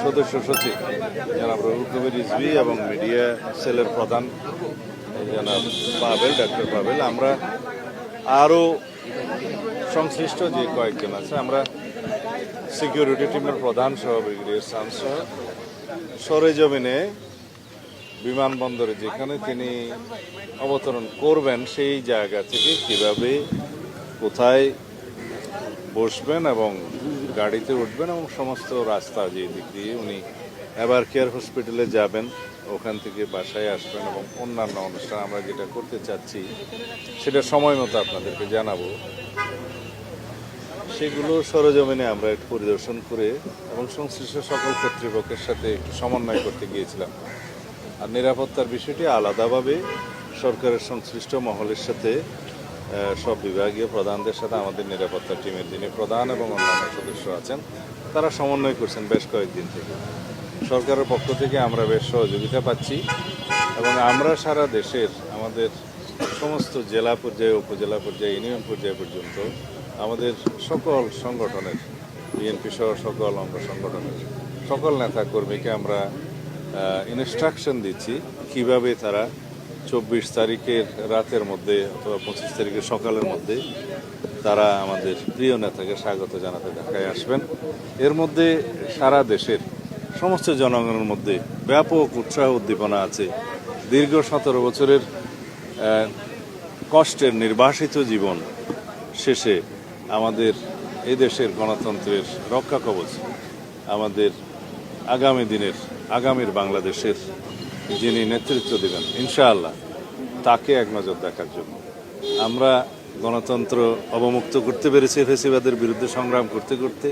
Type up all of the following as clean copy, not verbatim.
সদস্য সচিব জনাব রুহুল কবির রিজভী এবং মিডিয়া সেলের প্রধান জনাব পাবেল, ডক্টর পাবেল, আমরা আরও সংশ্লিষ্ট যে কয়েকজন আছে, আমরা সিকিউরিটি টিমের প্রধান সহ ব্রিগেডিয়ার সান সহ সরেজমিনে বিমানবন্দরে যেখানে তিনি অবতরণ করবেন সেই জায়গা থেকে কিভাবে কোথায় বসবেন এবং গাড়িতে উঠবেন এবং সমস্ত রাস্তা যে দিক দিয়ে উনি এবার কেয়ার হসপিটালে যাবেন, ওখান থেকে বাসায় আসবেন এবং অন্যান্য অনুষ্ঠান আমরা যেটা করতে চাচ্ছি সেটা সময় মতো আপনাদেরকে জানাবো। সেগুলো সরেজমিনে আমরা একটু পরিদর্শন করে এবং সংশ্লিষ্ট সকল কর্তৃপক্ষের সাথে একটু সমন্বয় করতে গিয়েছিলাম। আর নিরাপত্তার বিষয়টি আলাদাভাবে সরকারের সংশ্লিষ্ট মহলের সাথে সব বিভাগীয় প্রধানদের সাথে আমাদের নিরাপত্তা টিমের যিনি প্রধান এবং অন্যান্য সদস্য আছেন তারা সমন্বয় করছেন বেশ কয়েকদিন থেকে। সরকারের পক্ষ থেকে আমরা বেশ সহযোগিতা পাচ্ছি এবং আমরা সারা দেশের আমাদের সমস্ত জেলা পর্যায়ে, উপজেলা পর্যায়ে, ইউনিয়ন পর্যায়ে পর্যন্ত আমাদের সকল সংগঠনের, বিএনপি সহ সকল অঙ্গ সংগঠনের সকল নেতা কর্মীকে আমরা ইনস্ট্রাকশন দিচ্ছি কিভাবে তারা 24 তারিখের রাতের মধ্যে অথবা 25 তারিখের সকালের মধ্যে তারা আমাদের প্রিয় নেতাকে স্বাগত জানাতে ঢাকায় আসবেন। এর মধ্যে সারা দেশের সমস্ত জনগণের মধ্যে ব্যাপক উৎসাহ উদ্দীপনা আছে। দীর্ঘ 17 বছরের কষ্টের নির্বাসিত জীবন শেষে আমাদের এই দেশের গণতন্ত্রের রক্ষা কবচ, আমাদের আগামী দিনের, আগামীর বাংলাদেশের যিনি নেতৃত্ব দেবেন ইনশাআল্লাহ, তাকে এক নজর দেখার জন্য আমরা গণতন্ত্র অবমুক্ত করতে পেরেছি। ফ্যাসিবাদের বিরুদ্ধে সংগ্রাম করতে করতে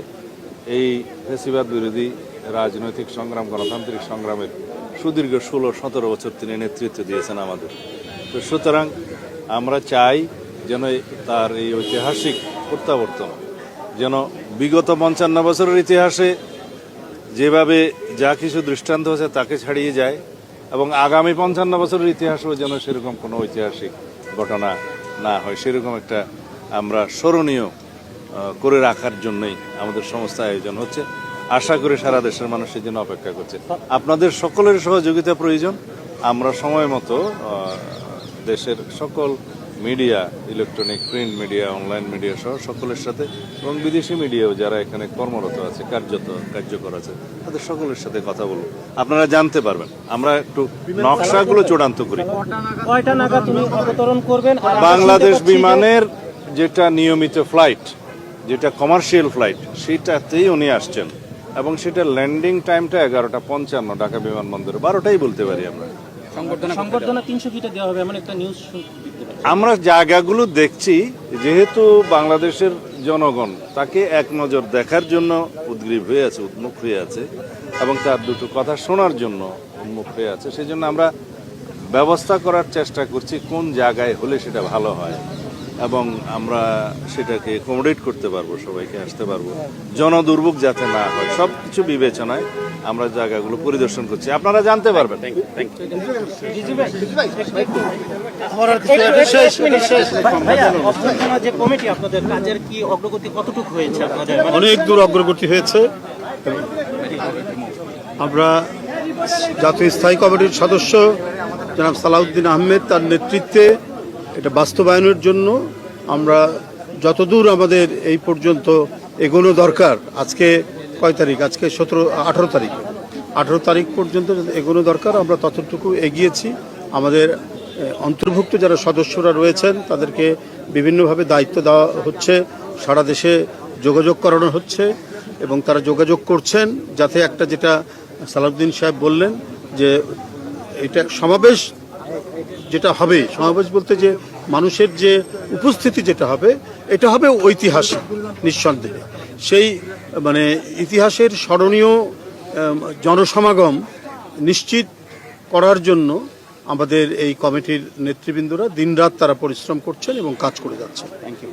এই ফ্যাসিবাদ বিরোধী রাজনৈতিক সংগ্রাম, গণতান্ত্রিক সংগ্রামের সুদীর্ঘ 16-17 বছর তিনি নেতৃত্ব দিয়েছেন আমাদের। তো সুতরাং আমরা চাই যেন তার এই ঐতিহাসিক প্রত্যাবর্তন যেন বিগত 55 বছরের ইতিহাসে যেভাবে যা কিছু দৃষ্টান্ত হয়েছে তাকে ছাড়িয়ে যায় এবং আগামী 55 বছরের ইতিহাসেও যেন সেরকম কোনো ঐতিহাসিক ঘটনা না হয়, সেরকম একটা আমরা স্মরণীয় করে রাখার জন্যই আমাদের সমস্ত আয়োজন হচ্ছে। আশা করি সারা দেশের মানুষের জন্য অপেক্ষা করছে। আপনাদের সকলের সহযোগিতা প্রয়োজন। আমরা সময় মতো দেশের সকল media, electronic, print media, online media সহ সকলের সাথে এবং বিদেশি মিডিয়াও যারা এখানে কর্মরত আছে, কার্যকর আছে, তাদের সকলের সাথে কথা বলব, আপনারা জানতে পারবেন। আমরা একটু নকশাগুলো চূড়ান্ত করি। বাংলাদেশ বিমানের যেটা নিয়মিত ফ্লাইট, যেটা কমার্শিয়াল ফ্লাইট, সেটাতেই উনি আসছেন এবং সেটা ল্যান্ডিং টাইমটা 11:55 ঢাকা বিমানবন্দরে, 12টাই বলতে পারি আমরা। সংবর্ধনা 300 ফিটে দেওয়া হবে এমন একটা নিউজ আমরা জায়গাগুলো দেখছি, যেহেতু বাংলাদেশের জনগণ তাকে এক নজর দেখার জন্য উদ্গ্রীব হয়ে আছে, উন্মুখ হয়ে আছে এবং তার দুটো কথা শোনার জন্য উন্মুখ হয়ে আছে, সেই জন্য আমরা ব্যবস্থা করার চেষ্টা করছি কোন জায়গায় হলে সেটা ভালো হয় এবং আমরা সেটাকে অ্যাকোমোডেট করতে পারবো, সবাইকে আসতে পারবো, জনদুর্ভোগ যাতে না হয়, সব কিছু বিবেচনায় আমরা জায়গাগুলো পরিদর্শন করছি, আপনারা জানতে পারবেন। অনেক দূর অগ্রগতি হয়েছে। আমরা জাতীয় স্থায়ী কমিটির সদস্য জনাব সালাউদ্দিন আহমেদ তার নেতৃত্বে এটা বাস্তবায়নের জন্য আমরা যতদূর আমাদের এই পর্যন্ত এগোনো দরকার, আজকে কয় তারিখ, আজকে 18 তারিখ পর্যন্ত এগোনো দরকার, আমরা ততটুকু এগিয়েছি। আমাদের অন্তর্ভুক্ত যারা সদস্যরা রয়েছেন তাদেরকে বিভিন্নভাবে দায়িত্ব দেওয়া হচ্ছে, সারা দেশে যোগাযোগ করানো হচ্ছে এবং তারা যোগাযোগ করছেন যাতে একটা, যেটা সালাউদ্দিন সাহেব বললেন যে এটা সমাবেশ যেটা হবে, সমাবেশ বলতে যে মানুষের যে উপস্থিতি যেটা হবে, এটা হবে ঐতিহাসিক নিঃসন্দেহে। সেই মানে ইতিহাসের স্মরণীয় জনসমাগম নিশ্চিত করার জন্য আমাদের এই কমিটির নেতৃবৃন্দরা দিনরাত তারা পরিশ্রম করছেন এবং কাজ করে যাচ্ছেন। Thank you.